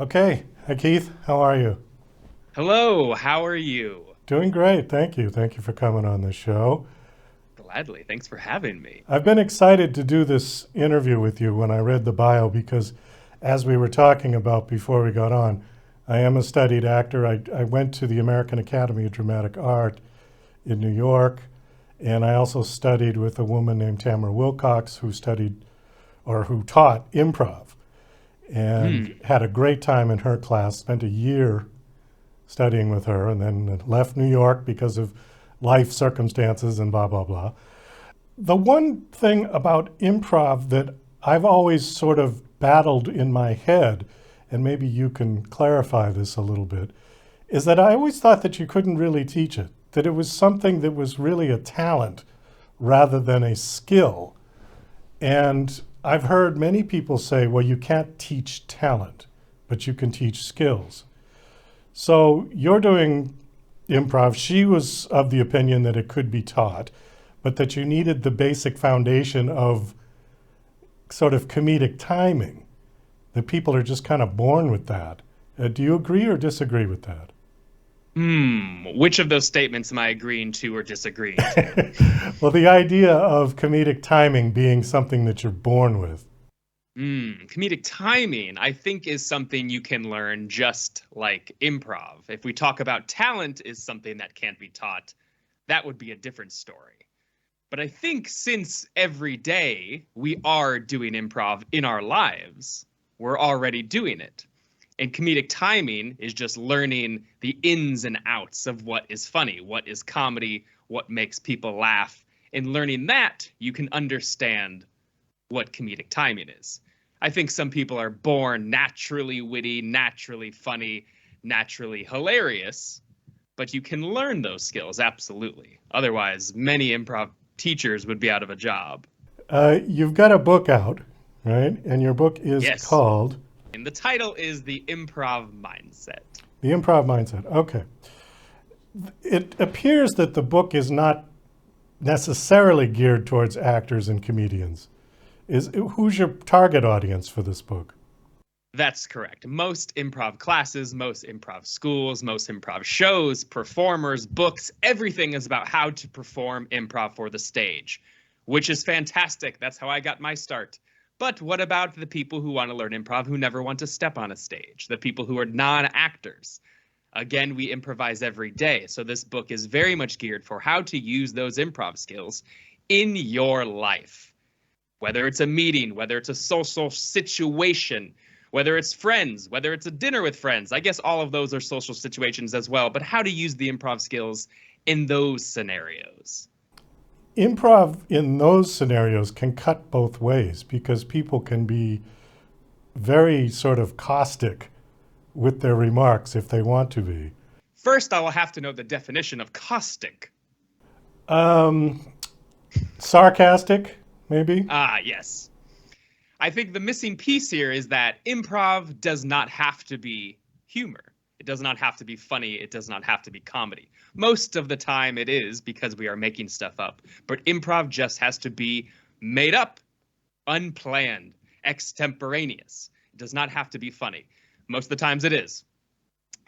Okay. Hi, Keith. How are you? Hello, how are you? Doing great. Thank you. Thank you for coming on the show. Gladly. Thanks for having me. I've been excited to do this interview with you when I read the bio because, as we were talking about before we got on, I am a studied actor. I went to the American Academy of Dramatic Art in New York, and I also studied with a woman named Tamara Wilcox who studied or who taught improv and Hmm. had a great time in her class, spent a year studying with her, and then left New York because of life circumstances and blah, blah, blah. The one thing about improv that I've always sort of battled in my head, and maybe you can clarify this a little bit, is that I always thought that you couldn't really teach it, that it was something that was really a talent rather than a skill. And I've heard many people say, well, you can't teach talent, but you can teach skills. So you're doing improv. She was of the opinion that it could be taught, but that you needed the basic foundation of sort of comedic timing. That people are just kind of born with that. Do you agree or disagree with that? Which of those statements am I agreeing to or disagreeing to? Well, the idea of comedic timing being something that you're born with. Comedic timing, I think, is something you can learn just like improv. If we talk about talent is something that can't be taught, that would be a different story. But I think since every day we are doing improv in our lives, we're already doing it. And comedic timing is just learning the ins and outs of what is funny, what is comedy, what makes people laugh. And learning that, you can understand what comedic timing is. I think some people are born naturally witty, naturally funny, naturally hilarious, but you can learn those skills, absolutely. Otherwise, many improv teachers would be out of a job. You've got a book out, right? And your book is Yes. called And the title is The Improv Mindset. The Improv Mindset. Okay. It appears that the book is not necessarily geared towards actors and comedians. Is who's your target audience for this book? That's correct. Most improv classes, most improv schools, most improv shows, performers, books, everything is about how to perform improv for the stage, which is fantastic. That's how I got my start. But what about the people who want to learn improv who never want to step on a stage? The people who are non-actors? Again, we improvise every day. So this book is very much geared for how to use those improv skills in your life. Whether it's a meeting, whether it's a social situation, whether it's friends, whether it's a dinner with friends. I guess all of those are social situations as well, but how to use the improv skills in those scenarios. Improv in those scenarios can cut both ways because people can be very sort of caustic with their remarks if they want to be. First, I will have to know the definition of caustic. Um, Sarcastic, maybe? Ah, yes. I think the missing piece here is that improv does not have to be humor. It does not have to be funny. It does not have to be comedy. Most of the time it is because we are making stuff up. But improv just has to be made up, unplanned, extemporaneous. It does not have to be funny. Most of the times it is.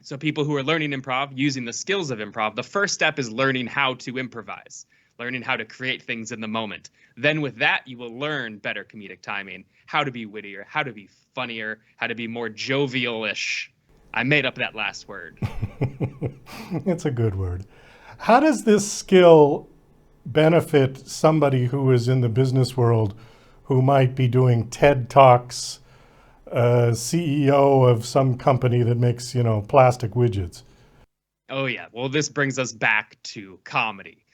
So people who are learning improv, using the skills of improv, the first step is learning how to improvise, learning how to create things in the moment. Then with that, you will learn better comedic timing, how to be wittier, how to be funnier, how to be more jovial-ish. I made up that last word. It's a good word. How does this skill benefit somebody who is in the business world who might be doing TED Talks, CEO of some company that makes, plastic widgets? Oh yeah, well this brings us back to comedy.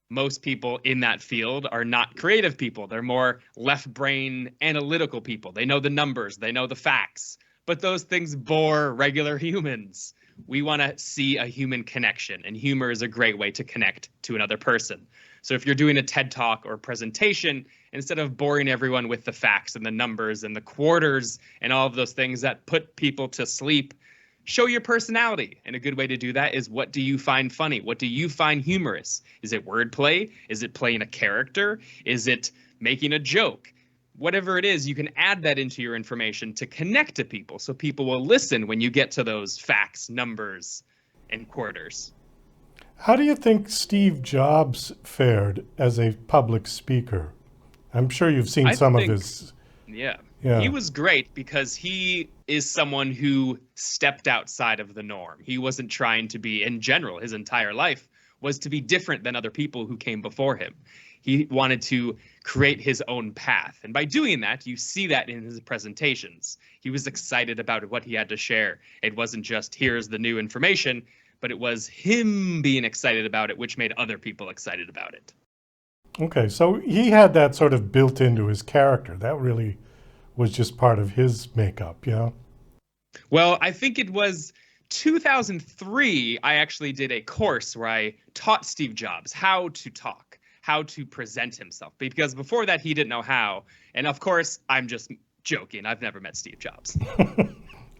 Most people in that field are not creative people. They're more left brain analytical people. They know the numbers, they know the facts, but those things bore regular humans. We want to see a human connection, and humor is a great way to connect to another person. So if you're doing a TED Talk or presentation, instead of boring everyone with the facts and the numbers and the quarters and all of those things that put people to sleep, show your personality. And a good way to do that is, what do you find funny? What do you find humorous? Is it wordplay? Is it playing a character? Is it making a joke? whatever it is, you can add that into your information to connect to people so people will listen when you get to those facts, numbers, and quarters. How do you think Steve Jobs fared as a public speaker? I'm sure you've seen I some of think, his. yeah, he Yeah. was great because he is someone who stepped outside of the norm. He wasn't trying to be, in general, his entire life was to be different than other people who came before him. He wanted to create his own path. And by doing that, you see that in his presentations. He was excited about what he had to share. It wasn't just, here's the new information, but it was him being excited about it, which made other people excited about it. Okay, so he had that sort of built into his character. That really was just part of his makeup, yeah? Well, I think it was 2003, I actually did a course where I taught Steve Jobs how to talk, how to present himself, because before that, he didn't know how. And of course, I'm just joking. I've never met Steve Jobs.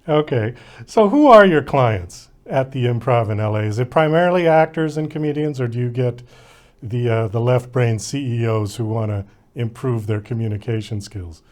Okay, so who are your clients at the Improv in LA? Is it primarily actors and comedians, or do you get the left brain CEOs who want to improve their communication skills?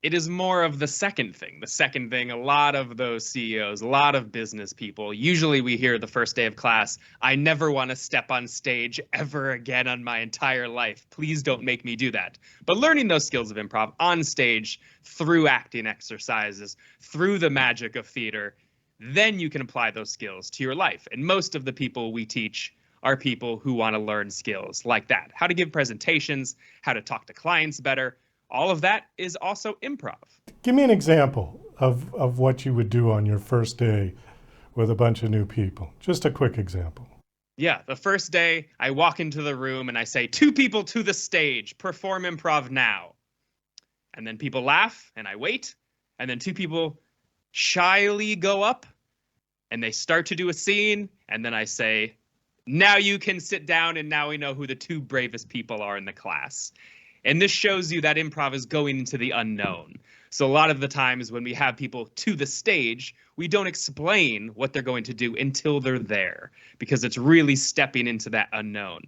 It is more of the second thing. The second thing, a lot of those CEOs, a lot of business people, usually we hear the first day of class, I never want to step on stage ever again on my entire life. Please don't make me do that. But learning those skills of improv on stage, through acting exercises, through the magic of theater, then you can apply those skills to your life. And most of the people we teach are people who want to learn skills like that. How to give presentations, how to talk to clients better. All of that is also improv. Give me an example of what you would do on your first day with a bunch of new people. Just a quick example. Yeah, the first day I walk into the room and I say, 2 people to the stage, perform improv now. And then people laugh and I wait. And then 2 people shyly go up and they start to do a scene. And then I say, now you can sit down, and now we know who the 2 bravest people are in the class. And this shows you that improv is going into the unknown. So a lot of the times when we have people to the stage, we don't explain what they're going to do until they're there, because it's really stepping into that unknown.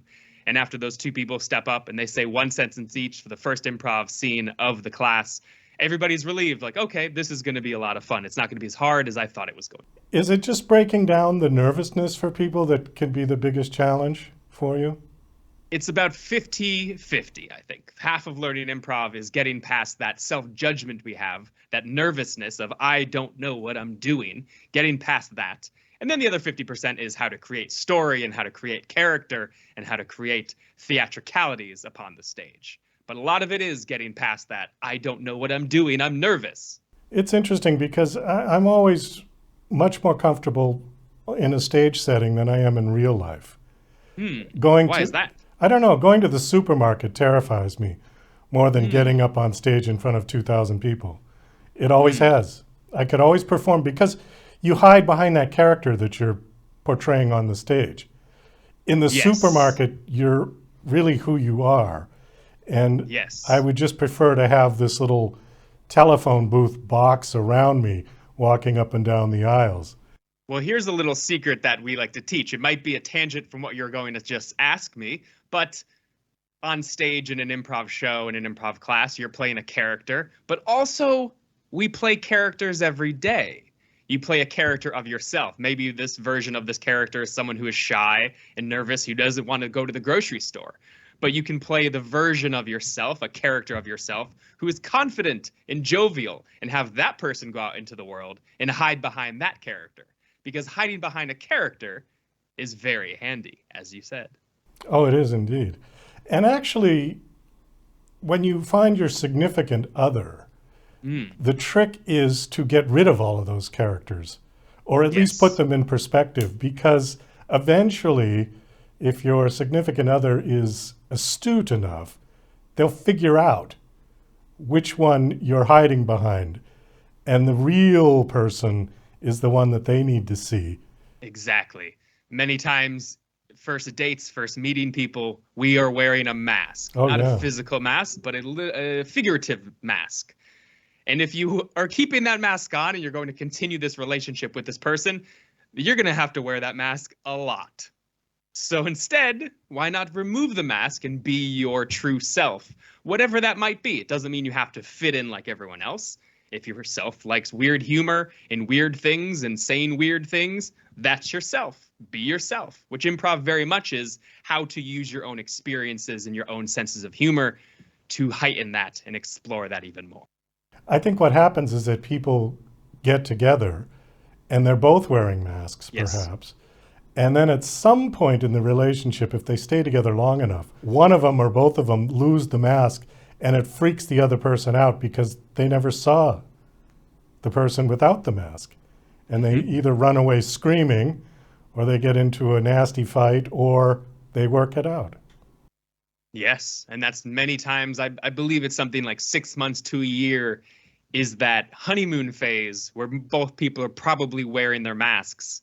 And after those 2 people step up and they say 1 sentence each for the first improv scene of the class, everybody's relieved, like, okay, this is going to be a lot of fun. It's not going to be as hard as I thought it was going to be. Is it just breaking down the nervousness for people that can be the biggest challenge for you? It's about 50-50, I think. Half of learning improv is getting past that self-judgment we have, that nervousness of I don't know what I'm doing, getting past that. And then the other 50% is how to create story and how to create character and how to create theatricalities upon the stage. But a lot of it is getting past that I don't know what I'm doing, I'm nervous. It's interesting because I'm always much more comfortable in a stage setting than I am in real life. Why is that? I don't know. Going to the supermarket terrifies me more than getting up on stage in front of 2,000 people. It always has. I could always perform because you hide behind that character that you're portraying on the stage. In the supermarket, you're really who you are. And I would just prefer to have this little telephone booth box around me walking up and down the aisles. Well, here's a little secret that we like to teach. It might be a tangent from what you're going to just ask me, but on stage in an improv show, in an improv class, you're playing a character, but also we play characters every day. You play a character of yourself. Maybe this version of this character is someone who is shy and nervous, who doesn't want to go to the grocery store. But you can play the version of yourself, a character of yourself, who is confident and jovial, and have that person go out into the world and hide behind that character. Because hiding behind a character is very handy, as you said. Oh, it is indeed. And actually, when you find your significant other, the trick is to get rid of all of those characters, or at least put them in perspective, because eventually, if your significant other is astute enough, they'll figure out which one you're hiding behind. And the real person is the one that they need to see. Exactly. Many times, first dates, first meeting people, we are wearing a mask. Not a physical mask, but a figurative mask. And if you are keeping that mask on and you're going to continue this relationship with this person, you're going to have to wear that mask a lot. So instead, why not remove the mask and be your true self? Whatever that might be. It doesn't mean you have to fit in like everyone else. If yourself likes weird humor and weird things and saying weird things, that's yourself. Be yourself, which improv very much is how to use your own experiences and your own senses of humor to heighten that and explore that even more. I think what happens is that people get together and they're both wearing masks, Yes. perhaps. And then at some point in the relationship, if they stay together long enough, one of them or both of them lose the mask and it freaks the other person out because they never saw the person without the mask. And they either run away screaming or they get into a nasty fight or they work it out. Yes, and that's many times, I believe it's something like 6 months to a year is that honeymoon phase where both people are probably wearing their masks.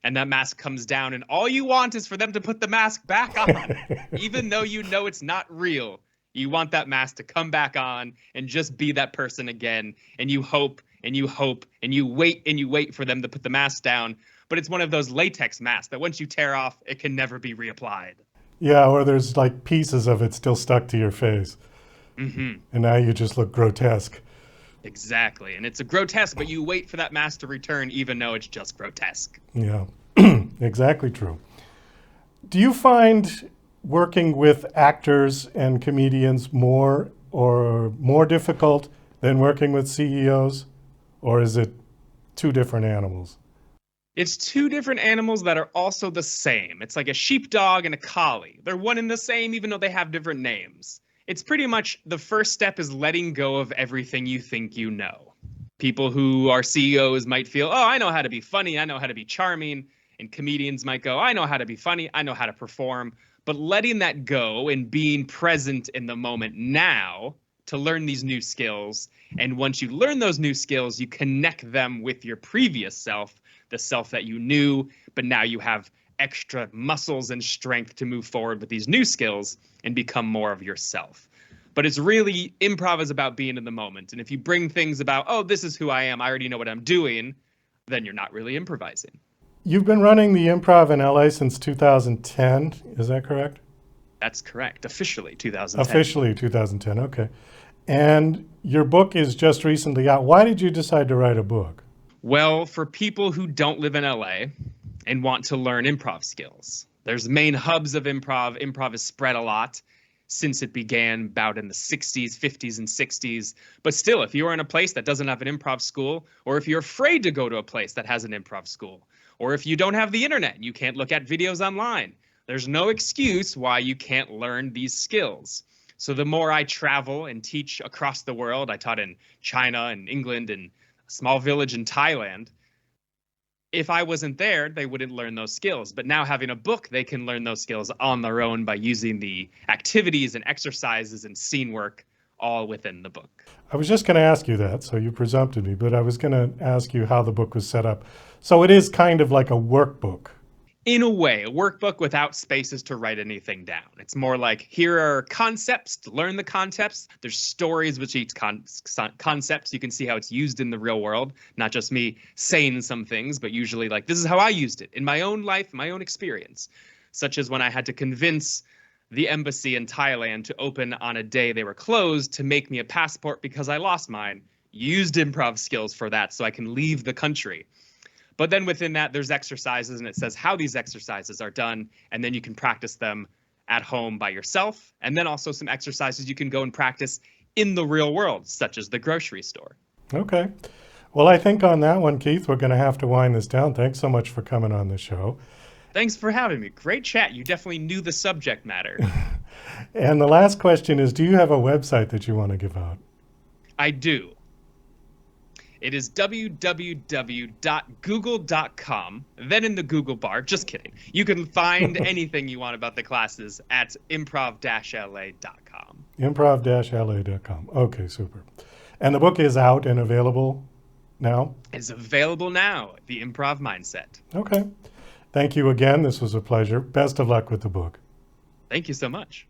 And that mask comes down, and all you want is for them to put the mask back on. Even though you know it's not real, you want that mask to come back on and just be that person again. And you hope and you hope and you wait for them to put the mask down. But it's one of those latex masks that once you tear off, it can never be reapplied. Yeah, or there's like pieces of it still stuck to your face. And now you just look grotesque. Exactly. And it's a grotesque, but you wait for that mask to return even though it's just grotesque. Yeah, exactly true. Do you find working with actors and comedians more difficult than working with CEOs? Or is it two different animals? It's two different animals that are also the same. It's like a sheepdog and a collie. They're one and the same even though they have different names. It's pretty much the first step is letting go of everything you think you know. People who are CEOs might feel, oh, I know how to be funny, I know how to be charming. And comedians might go, I know how to be funny, I know how to perform. But letting that go and being present in the moment now to learn these new skills. And once you learn those new skills, you connect them with your previous self, the self that you knew, but now you have extra muscles and strength to move forward with these new skills and become more of yourself. But it's really, improv is about being in the moment. And if you bring things about, oh, this is who I am, I already know what I'm doing, then you're not really improvising. You've been running the Improv in LA since 2010, is that correct? That's correct. Officially 2010. Officially 2010, okay. And your book is just recently out. Why did you decide to write a book? Well, for people who don't live in LA and want to learn improv skills, there's main hubs of improv. Improv has spread a lot since it began about in the 60s, 50s, and 60s. But still, if you're in a place that doesn't have an improv school, or if you're afraid to go to a place that has an improv school, or if you don't have the internet and you can't look at videos online, there's no excuse why you can't learn these skills. So the more I travel and teach across the world, I taught in China and England and a small village in Thailand. If I wasn't there, they wouldn't learn those skills. But now having a book, they can learn those skills on their own by using the activities and exercises and scene work all within the book. I was just going to ask you that, so you presumpted me, but I was going to ask you how the book was set up. So it is kind of like a workbook. In a way, a workbook without spaces to write anything down. It's more like, here are concepts, to learn the concepts. There's stories with each concept, so you can see how it's used in the real world. Not just me saying some things, but usually like, this is how I used it in my own life, my own experience. Such as when I had to convince the embassy in Thailand to open on a day they were closed to make me a passport because I lost mine. Used improv skills for that so I can leave the country. But then within that, there's exercises, and it says how these exercises are done, and then you can practice them at home by yourself, and then also some exercises you can go and practice in the real world, such as the grocery store. Okay. Well, I think on that one, Keith, we're going to have to wind this down. Thanks so much for coming on the show. Thanks for having me. Great chat. You definitely knew the subject matter. And the last question is, do you have a website that you want to give out? I do. It is www.google.com. Then in the Google bar, just kidding. You can find anything you want about the classes at improv-la.com. Improv-la.com. Okay, super. And the book is out and available now? It's available now, The Improv Mindset. Okay. Thank you again. This was a pleasure. Best of luck with the book. Thank you so much.